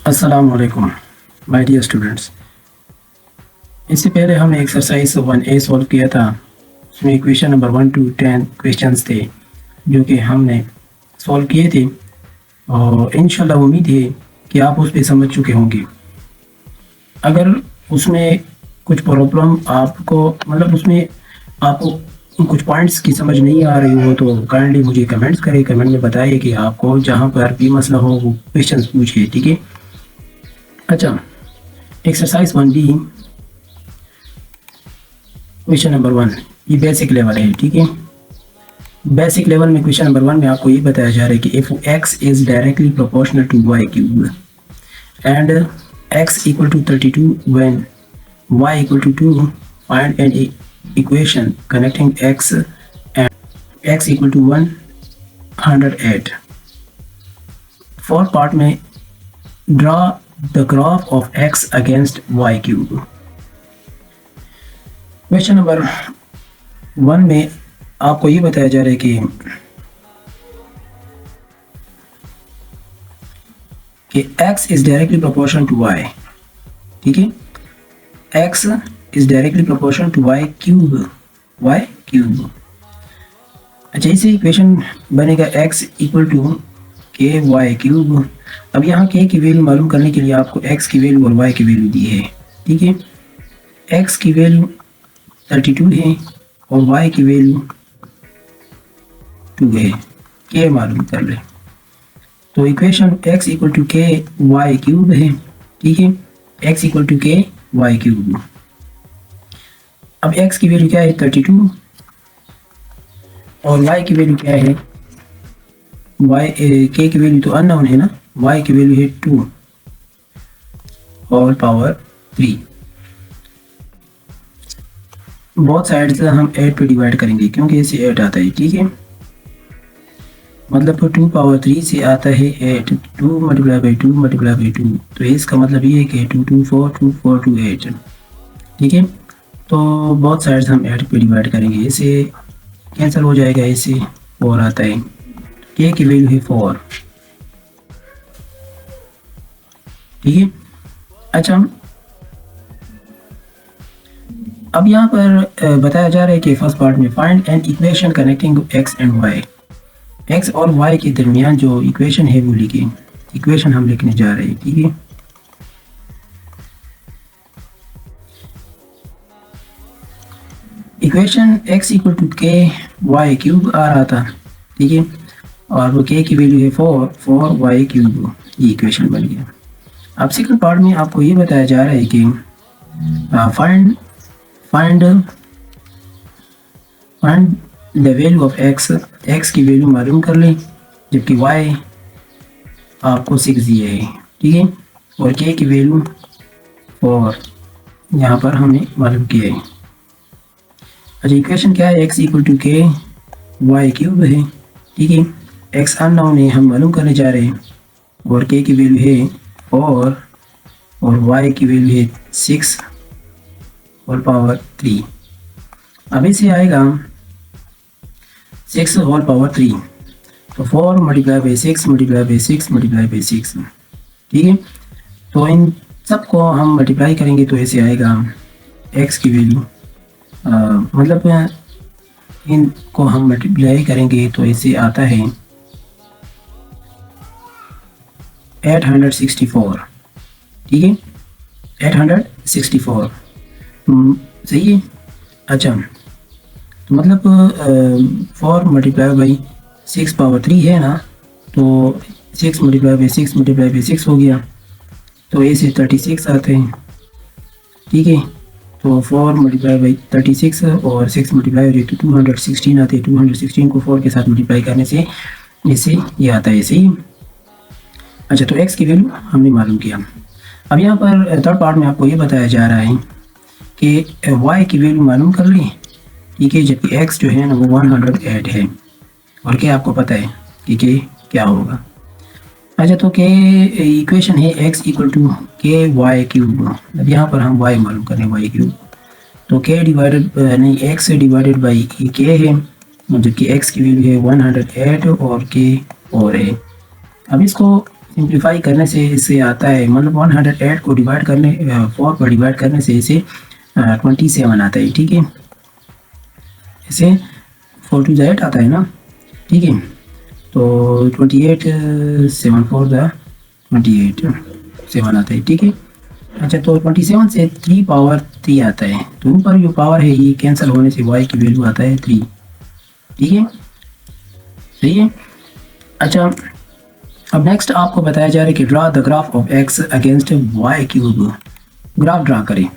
अस्सलाम वालेकुम my dear students. इससे पहले हमने एक्सरसाइज 1A सॉल्व किया था। उसमें क्वेश्चन नंबर 1 to 10 क्वेश्चंस थे जो कि हमने सॉल्व किए थे और इंशाल्लाह उम्मीद है कि आप उस पर समझ चुके होंगे। अगर उसमें कुछ प्रॉब्लम आपको उसमें आपको कुछ पॉइंट्स की समझ नहीं आ रही हो तो काइंडली मुझे कमेंट्स करें, कमेंट में बताइए कि आपको जहाँ पर भी मसला हो वो क्वेश्चंस पूछिए, ठीक है। अच्छा, एक्सरसाइज 1B क्वेश्चन नंबर 1 ये बेसिक लेवल है, ठीक है। बेसिक लेवल में क्वेश्चन नंबर 1 में आपको ये बताया जा रहा है कि if x is directly proportional to y cube and x equal to 32 when y equal to 2 find an equation connecting x and x equal to 108। Fourth part में draw the graph of x against y cube. Question number 1 में आपको ये बताया जा रहा है कि x is directly proportional to y, ठीक है। x is directly proportional to y cube, अच्छा इसे इक्वेशन बनेगा x equal to k y cube. अब यहाँ k की वैल्यू मालूम करने के लिए आपको x की वैल्यू और y की वैल्यू दी है, ठीक है। x की वैल्यू 32 है और y की वैल्यू 2 है, k मालूम कर ले। तो equation x equal to k y cube है, ठीक है। x equal to k y cube. अब x की वैल्यू क्या है 32 और y की वैल्यू क्या है, k की वैल्यू तो अननोन है ना, y की वैल्यू है 2 होल पावर 3। बहुत साइड से हम 8 पे डिवाइड करेंगे क्योंकि इसे 8 आता है, ठीक है। मतलब 2 पावर 3 से आता है 8, 2 मल्टीप्लाई बाई 2 मल्टीप्लाई बाई 2, तो इसका मतलब ये है कि 2 2 4 2 4 2 8, ठीक है। तो बहुत साइड से हम 8 पे डिवाइड करेंगे, इसे कैंसिल हो जाएगा, इसे 4 आता है, k की वैल्यू है 4, ठीक है। अच्छा, अब यहाँ पर बताया जा रहा है कि फर्स्ट पार्ट में find an equation connecting x and y। x और y के दरमियान जो इक्वेशन है वो लिखिए। इक्वेशन हम लिखने जा रहे हैं, ठीक है। Equation x equal to k y cube आ रहा था, ठीक है, और वो k की वैल्यू है 4 y क्यूब, ये इक्वेशन बन गया। अब सेकंड पार्ट में आपको ये बताया जा रहा है कि find the value of x की वैल्यू मालूम कर लें, जबकि y आपको 6 दिए है, ठीक है, और k की वैल्यू 4 यहाँ पर हमने मालूम किया है। अच्छा, इक्वेशन क्या है, x equal to k y cube है, ठीक है। x अननोन है, हम मालूम करने जा रहे हैं, और k की वैल्यू है 4 और y की वैल्यू है 6 होल पावर 3। अब इसे आएगा 6 होल पावर 3, तो 4 multiply by 6 multiply by 6 multiply by 6, ठीक है। तो इन सबको हम मल्टीप्लाई करेंगे तो ऐसे आएगा x की वैल्यू, मतलब इनको हम मल्टीप्लाई करेंगे तो ऐसे आता है 864, ठीक है, 864, सही है। अच्छा, तो मतलब 4 मल्टीप्लाई बाई 6 पावर 3 है ना, तो 6 मल्टीप्लाई बाई 6 मल्टीप्लाई बाई 6 हो गया, तो ऐसे 36 आते हैं, ठीक है। तो 4 मल्टीप्लाई बाई 36 और 6 मल्टीप्लाई हो जाए तो 216 आते हैं। 216 को 4 के साथ मल्टीप्लाई करने से इससे ये आता है, ऐसे ही। अच्छा, तो x की वैल्यू हमने मालूम किया। अब यहाँ पर थर्ड पार्ट में आपको ये बताया जा रहा है कि y की वैल्यू मालूम कर लें, ठीक है, जबकि x जो है ना वो 108 है, और क्या आपको पता है कि क्या होगा। अच्छा, तो के इक्वेशन है x equal to k y cube. अब यहाँ पर हम y मालूम करें, y क्यूब, तो k डिवाइडेड नहीं x डिवाइडेड बाई k है, जबकि x की वैल्यू है 108 और k और है। अब इसको सिंप्लीफाई करने से इसे आता है, मतलब 108 को डिवाइड करने 4 पर डिवाइड करने से इसे 27 आता है। ठीक है, इसे 4 टू 8 आता है ना। ठीक है, तो 28 7 4 28 7 आता है। ठीक है, अच्छा तो 27 से 3 पावर 3 आता है, तो ऊपर जो पावर है ये कैंसिल होने से y की वैल्यू आता है 3। ठीक है, सही है। अच्छा, अब नेक्स्ट आपको बताया जा रहा है कि draw the graph of x against y cube. Graph draw करें।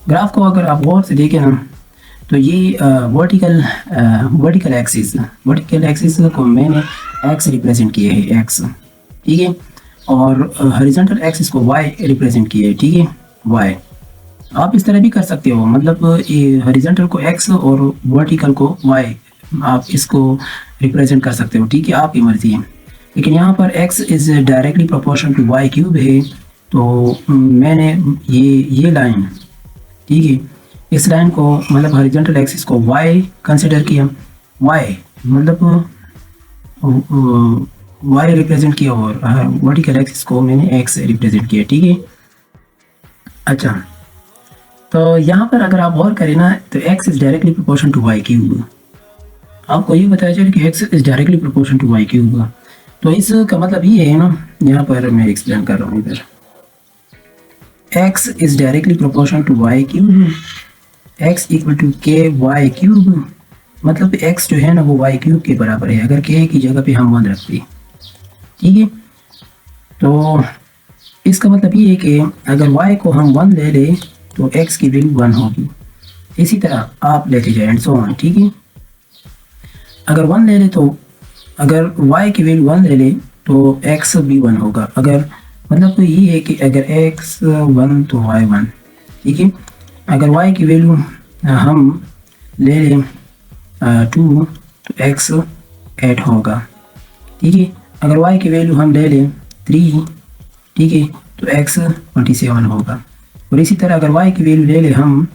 ग्राफ को अगर आप गौर से देखें ना, तो ये वर्टिकल एक्सिस को मैंने x रिप्रेजेंट किया है, x। ठीक है, और हॉरिजॉन्टल एक्सिस को y रिप्रेजेंट किया है। ठीक है, y। आप इस तरह भी कर सकते हो, मतलब ये हॉरिजॉन्टल को x और वर्टिकल को y, आप इसको रिप्रेजेंट कर सकते हो। ठीक है, आपकी मर्जी है, लेकिन यहाँ पर x is directly proportional to y cube है, तो मैंने ये लाइन, ठीक है, इस लाइन को मतलब हॉरिजॉन्टल एक्सिस को y कंसिडर किया, y मतलब y रिप्रेजेंट किया और वर्टिकल एक्सिस को मैंने x रिप्रेजेंट किया। ठीक है, अच्छा तो यहाँ पर अगर आप गौर करें ना, तो x is directly proportional to y cube. आपको ये बताया जाए कि x is directly proportional to y cube, तो इसका मतलब ये है ना, यहाँ पर मैं एक्सप्लेन कर रहा हूँ इधर, x is directly proportional to y cube, x equal to k y cube, मतलब x जो है ना वो y क्यूब के बराबर है अगर k की जगह पे हम 1 रखते हैं। ठीक है, तो इसका मतलब ये है कि अगर y को हम 1 ले लें तो x की वैल्यू 1 होगी, इसी तरह आप लेते जाए एंड सो ऑन। ठीक है, अगर 1 ले ले तो अगर y की वैल्यू 1 ले ले तो x भी 1 होगा, अगर मतलब तो ये है कि अगर x 1 तो y 1। ठीक है, अगर y की वैल्यू हम ले लें 2 तो x 8 होगा। ठीक है, अगर y की वैल्यू हम ले लें 3, ठीक है, तो x 27 होगा, और इसी तरह अगर y की वैल्यू ले लें हम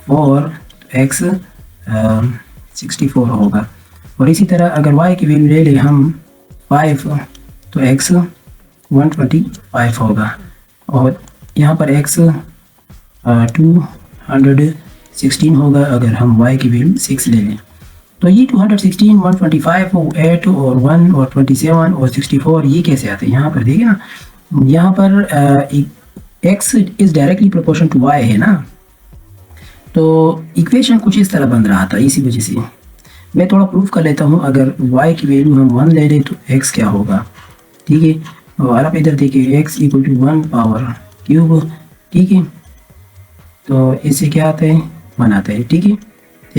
4 तो x 64 होगा, और इसी तरह अगर y की वैल्यू ले लें हम 5 तो x 125 होगा, और यहाँ पर x 216 होगा अगर हम y की वैल्यू 6 ले लें। तो ये 216, 125, 8 और 1 और 27 और 64 ये कैसे आते हैं? यहाँ पर देखिए ना, यहाँ पर x is directly proportional to y है ना, तो इक्वेशन कुछ इस तरह बन रहा था। इसी वजह से मैं थोड़ा प्रूफ कर लेता हूँ। अगर y की वैल्यू हम 1 ले लें तो x क्या होगा। ठीक है, और आप इधर देखिए x equal to 1 power cube. ठीक है, तो इससे क्या आता है 1 आता है। ठीक है,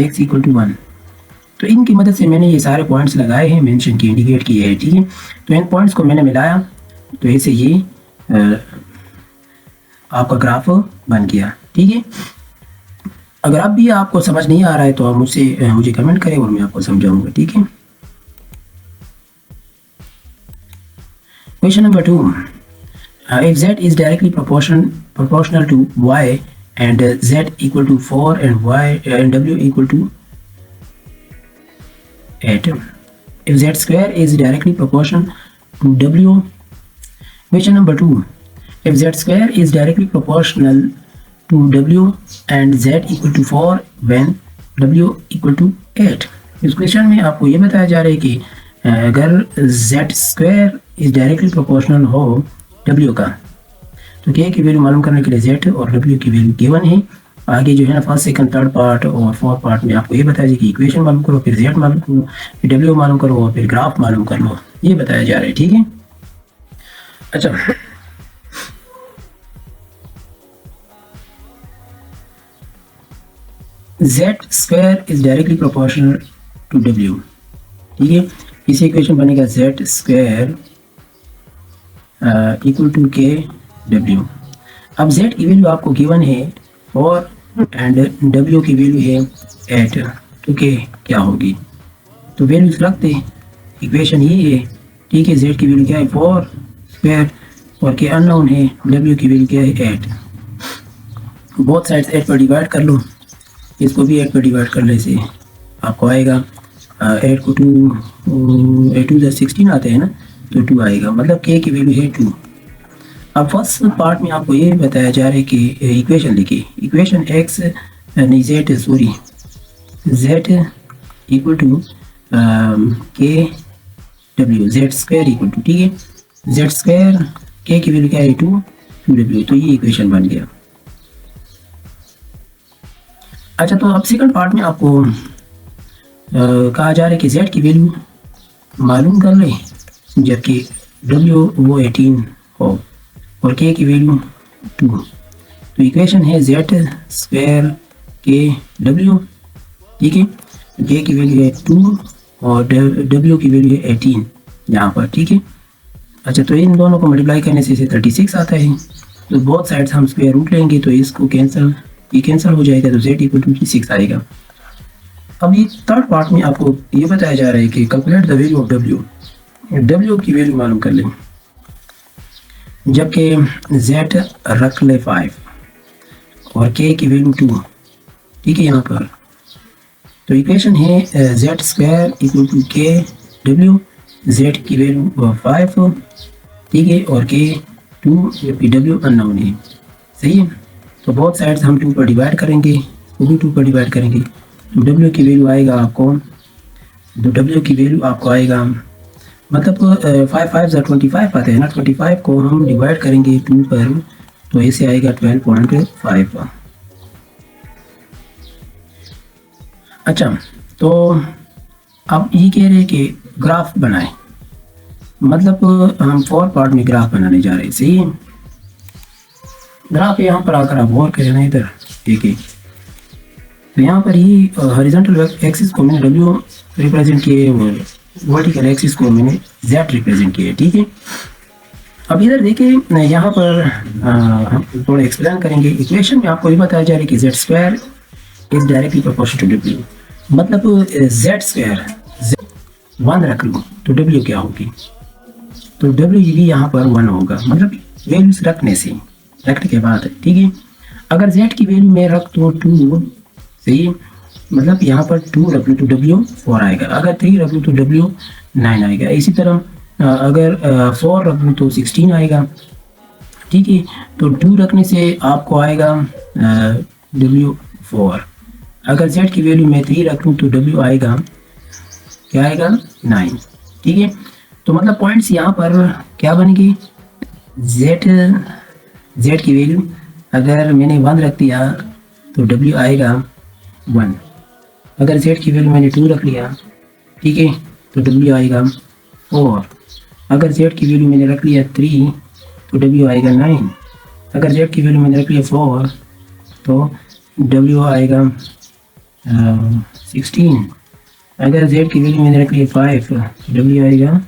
x इक्वल टू 1। तो इनकी मदद से मैंने ये सारे पॉइंट्स लगाए हैं, मेंशन किए, इंडिकेट किए हैं। ठीक है, तो इन पॉइंट्स को मैंने मिलाया तो ऐसे ये आपका ग्राफ बन गया। ठीक है, अगर अब भी आपको समझ नहीं आ रहा है तो आप मुझे कमेंट करें और मैं आपको समझाऊंगा। ठीक है, question number 2, if z is directly proportional to y and z equal to 4 and y and w equal to 8, if z square is directly proportional to w. Question number 2, if z square is directly proportional to w and z equal to 4 when w equal to 8. इस question में आपको ये बताया जा रहा है कि अगर z square is directly proportional हो w का, तो k की वैल्यू मालूम करने के लिए z और w की वैल्यू गिवन है। आगे जो है ना फर्स्ट सेकंड थर्ड पार्ट और फोर्थ पार्ट में आपको ये बताया जाए कि इक्वेशन मालूम करो, फिर z मालूम करो, फिर w मालूम करो और फिर ग्राफ मालूम कर लो, ये बताया जा रहा है। ठीक है, अच्छा z square is directly proportional to w। ठीक है, इसी इक्वेशन बनेगा z square equal to k w। अब z की वैल्यू आपको गिवन है 4 एंड w की वैल्यू है 8, तो के क्या होगी, तो वैल्यूज रखते इक्वेशन ये है। ठीक है, z की वैल्यू क्या है 4 स्क्वायर और के अननोन है, w की वैल्यू क्या है 8। बोथ साइड्स 8 पर डिवाइड कर लो, इसको भी 8 पर डिवाइड करने से आपको आएगा 8 को 2 16 आते हैं ना, तो 2 आएगा, मतलब k की वैल्यू है 2। अब फर्स्ट पार्ट में आपको ये बताया जा रहा है कि इक्वेशन लिखिए, इक्वेशन x नहीं z sorry z equal to K W, Z square equal to, ठीक है, जेड स्क्वायर के की वैल्यू क्या है 2 तो ये इक्वेशन बन गया। अच्छा, तो अब सेकंड पार्ट में आपको कहा जा रहा है कि जेड की वैल्यू मालूम कर लें, जबकि डब्ल्यू वो 18 हो और के की वैल्यू 2। तो इक्वेशन है जेड स्क्वायर के डब्ल्यू, ठीक है, के की वैल्यू है 2 और डब्ल्यू की वैल्यू है 18 यहाँ पर, ठीक है। अच्छा, तो इन दोनों को मल्टीप्लाई करने से इसे 36 आता है, तो बहुत साइड्स हम स्क्वायर रूट लेंगे तो इसको कैंसिल, ये कैंसिल हो जाएगा, तो z इक्वल टू 6 आएगा। अब ये थर्ड पार्ट में आपको ये बताया जा रहा है कि calculate the value of W की वैल्यू मालूम कर लें, जबकि z रख ले 5 और k की वैल्यू 2, ठीक है यहाँ पर। तो इक्वेशन है z square equal to K W, z की वैल्यू 5, ठीक है, और k 2 जबकि w अननोन है, सही है। तो बहुत साइड्स हम 2 पर डिवाइड करेंगे, वो भी 2 पर डिवाइड करेंगे, तो w की वैल्यू आएगा आपको, तो w की वैल्यू आपको आएगा, मतलब 5 5 25 आते हैं ना, 25 को हम डिवाइड करेंगे 2 पर, तो ऐसे आएगा 12.5। अच्छा, तो अब ये कह रहे हैं कि ग्राफ बनाएं, मतलब हम 4 पार्ट में ग्राफ बनाने जा रहे हैं, सही है। ग्राफ यहाँ पर आकर आप गौर करें ना, इधर देखिए, तो यहाँ पर ये हॉरिजॉन्टल एक्सिस को मैंने डब्ल्यू रिप्रेजेंट किए और वर्टिकल एक्सिस को मैंने जेड रिप्रेजेंट किए, ठीक है। अब इधर देखिए, यहाँ पर हम थोड़ा एक्सप्लेन करेंगे। इक्वेशन में आपको ये बताया जा रहा है कि z square is directly proportional to डब्ल्यू, मतलब जेड स्क्वायर 1 रख लो तो डब्ल्यू क्या होगी, तो डब्ल्यू भी यहाँ पर 1 होगा, मतलब वैल्यूज रखने के बाद, ठीक है। अगर जेड की वैल्यू में रख तो 2, सही है, मतलब यहाँ पर 2 रख लो तो डब्ल्यू 4 आएगा, अगर 3 रख लो तो डब्ल्यू 9 आएगा, इसी तरह अगर 4 रख लो तो 16 आएगा, ठीक है। तो 2 रखने से आपको आएगा डब्ल्यू 4, अगर जेड की वैल्यू में 3 रख लूँ तो डब्ल्यू आएगा, क्या आएगा 9, ठीक है। तो मतलब पॉइंट्स यहाँ पर क्या बनेगी, जेड की वैल्यू अगर मैंने 1 रख दिया तो डब्ल्यू आएगा 1, अगर जेड की वैल्यू मैंने 2 रख लिया, ठीक है, तो डब्ल्यू आएगा 4, अगर जेड की वैल्यू मैंने रख लिया 3 तो डब्ल्यू आएगा 9, अगर जेड की वैल्यू मैंने रख लिया 4 तो डब्ल्यू आएगा 16, अगर जेड की वैल्यू मैंने रख लिया 5 तो डब्ल्यू आएगा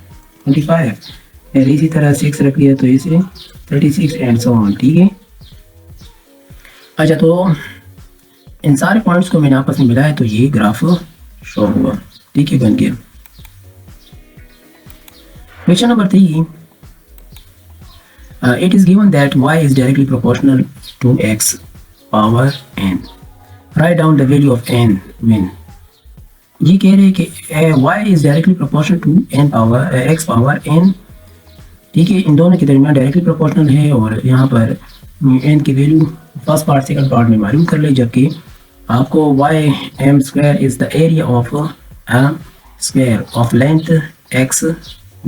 25, और इसी तरह 6 रख लिया तो इसे 36 एंड सो ऑन, ठीक है। अच्छा, तो इन सारे पॉइंट्स को मैंने आपस में मिलाया तो ये ग्राफ शो हुआ, ठीक है, बन गया। Question number 3, it is given that y is directly proportional to x power n. Write down the value of n when. ये कह रहे हैं कि y is directly proportional to n power x power n, ठीक है, इन दोनों के दरमियान डायरेक्टली प्रोपोर्शनल है, और यहाँ पर n की value first part second part में मालूम कर ले, जबकि आपको y m square is the area of a square of length x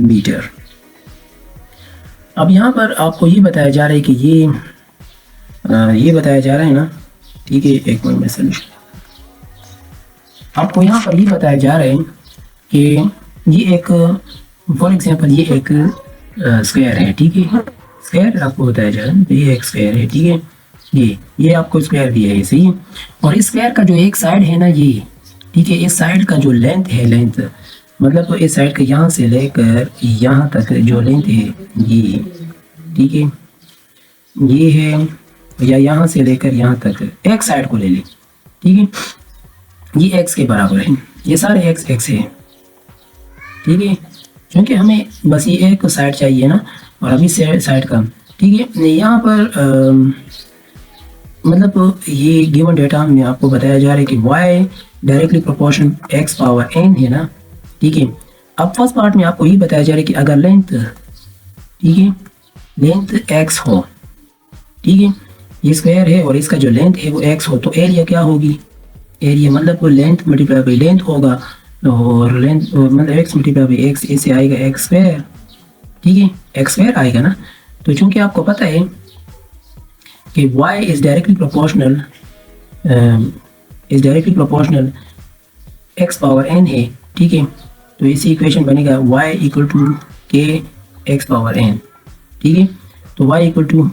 metre. अब यहाँ पर आपको ये बताया जा रहा है कि ये बताया जा रहा है ना, ठीक है, एक मिनट में सोल्यूशन, आपको यहाँ पर ये बताया जा रहा है कि ये एक, फॉर एग्जांपल ये एक स्क्वायर है, ठीक है, स्क्वायर आपको बताया जा रहा है, ये एक स्क्वायर है, ठीक है, ये आपको स्क्वायर दिया है, सही है। और इस स्क्वायर का जो एक साइड है ना ये, ठीक है, इस साइड का जो लेंथ है, लेंथ मतलब तो इस साइड का यहाँ से लेकर यहाँ तक जो लेंथ है ये, ठीक है, ये है, या यहाँ से लेकर यहाँ तक एक साइड को ले लें, ठीक है, ये x के बराबर है, ये सारे x है, ठीक है, क्योंकि हमें बस ये एक साइड चाहिए ना, और अभी साइड का, ठीक है। यहाँ पर मतलब ये गिवन डेटा में आपको बताया जा रहा है कि y directly proportion x power n है ना, ठीक है, अब फर्स्ट पार्ट में आपको ये बताया जा रहा है कि अगर लेंथ, ठीक है, लेंथ x हो, ठीक है, ये स्क्वायर है और इसका जो लेंथ है वो x हो, तो एरिया क्या होगी, एरिया मतलब लेंथ मल्टीप्लाई बाई लेंथ होगा, और लेंथ मतलब x मल्टीप्लाई बाई x, इससे आएगा एक्स स्क्वायर, ठीक है, एक्स स्क्वायर आएगा ना। तो चूंकि आपको पता है कि y is directly proportional x power n है, ठीक है, तो इसी इक्वेशन बनेगा y equal to k x power n, ठीक है, तो y equal to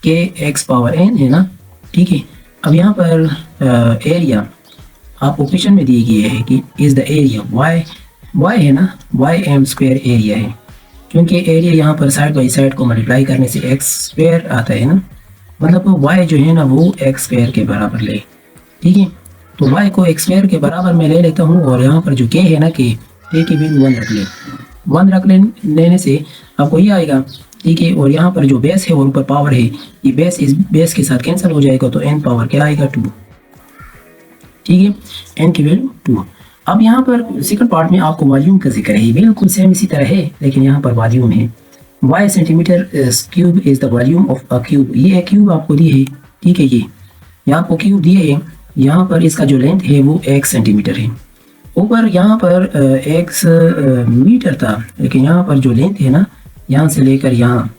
k x power n है ना, ठीक है। अब यहाँ पर एरिया आपको क्वेश्चन में दिए गए है कि इज द एरिया y है ना, y m स्क्वायर एरिया है, क्योंकि एरिया यहाँ पर साइड बाई साइड को मल्टीप्लाई करने से एक्स स्क्वायर आता है ना, मतलब y जो है ना वो एक्स स्क्वायर के बराबर ले, ठीक है, तो y को एक्स स्क्वायर के बराबर में ले लेता हूँ, और यहाँ पर जो k है ना, k की वैल्यू 1 रख ले, 1 रख लेने से आपको ये आएगा, ठीक है, और यहाँ पर जो बेस है और ऊपर पावर है, ये बेस इस बेस के साथ कैंसिल हो जाएगा, तो n पावर क्या आएगा 2, ठीक है, n की वैल्यू 2। अब यहाँ पर सेकंड पार्ट में आपको वॉल्यूम का जिक्र है, बिल्कुल सेम इसी तरह है, लेकिन यहाँ पर वॉल्यूम है, y centimetre cube is the volume of a cube, ये क्यूब आपको दी है, ठीक है, ये आपको क्यूब दिए है, यहाँ पर इसका जो लेंथ है वो x सेंटीमीटर है, ऊपर यहाँ पर x मीटर था, लेकिन यहाँ पर जो लेंथ है ना, यहाँ से लेकर यहाँ,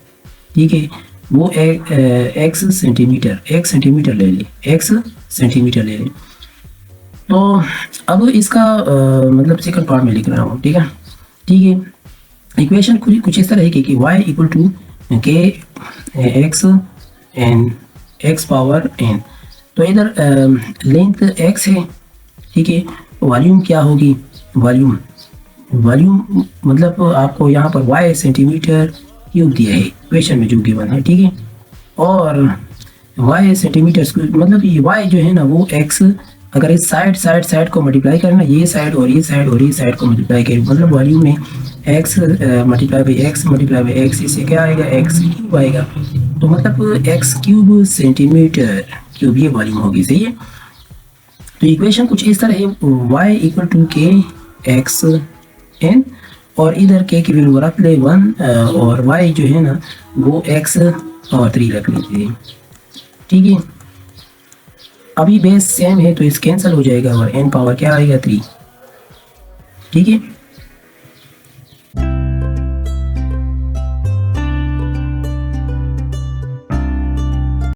ठीक है, वो x सेंटीमीटर ले ले, x सेंटीमीटर ले ले। तो अब इसका मतलब सेकंड पार्ट में लिख रहा हूँ, ठीक है, इक्वेशन कुछ इस तरह है कि y equal to k x n x power n, तो इधर लेंथ x है, ठीक है, वॉल्यूम क्या होगी, वॉल्यूम मतलब आपको यहाँ पर y सेंटीमीटर क्यूब दिया है इक्वेशन में जो गिवन है, ठीक है, और y सेंटीमीटर क्यूब मतलब ये y जो है ना वो x, अगर इस साइड को मल्टीप्लाई करना, ये साइड और ये साइड को मल्टीप्लाई करें, मतलब वॉल्यूम में x मल्टीप्लाई बाई x, इससे क्या आएगा, x क्यूब आएगा, तो मतलब x क्यूब सेंटीमीटर क्यूब ये वॉल्यूम होगी, सही है। तो इक्वेशन कुछ इस तरह है, y equal to k x N, और इधर k की वैल्यू रख ले 1, और y जो है ना वो x और 3 रख लेते हैं, ठीक है। अभी बेस सेम है तो इस कैंसिल हो जाएगा और n पावर क्या आएगा 3, ठीक है।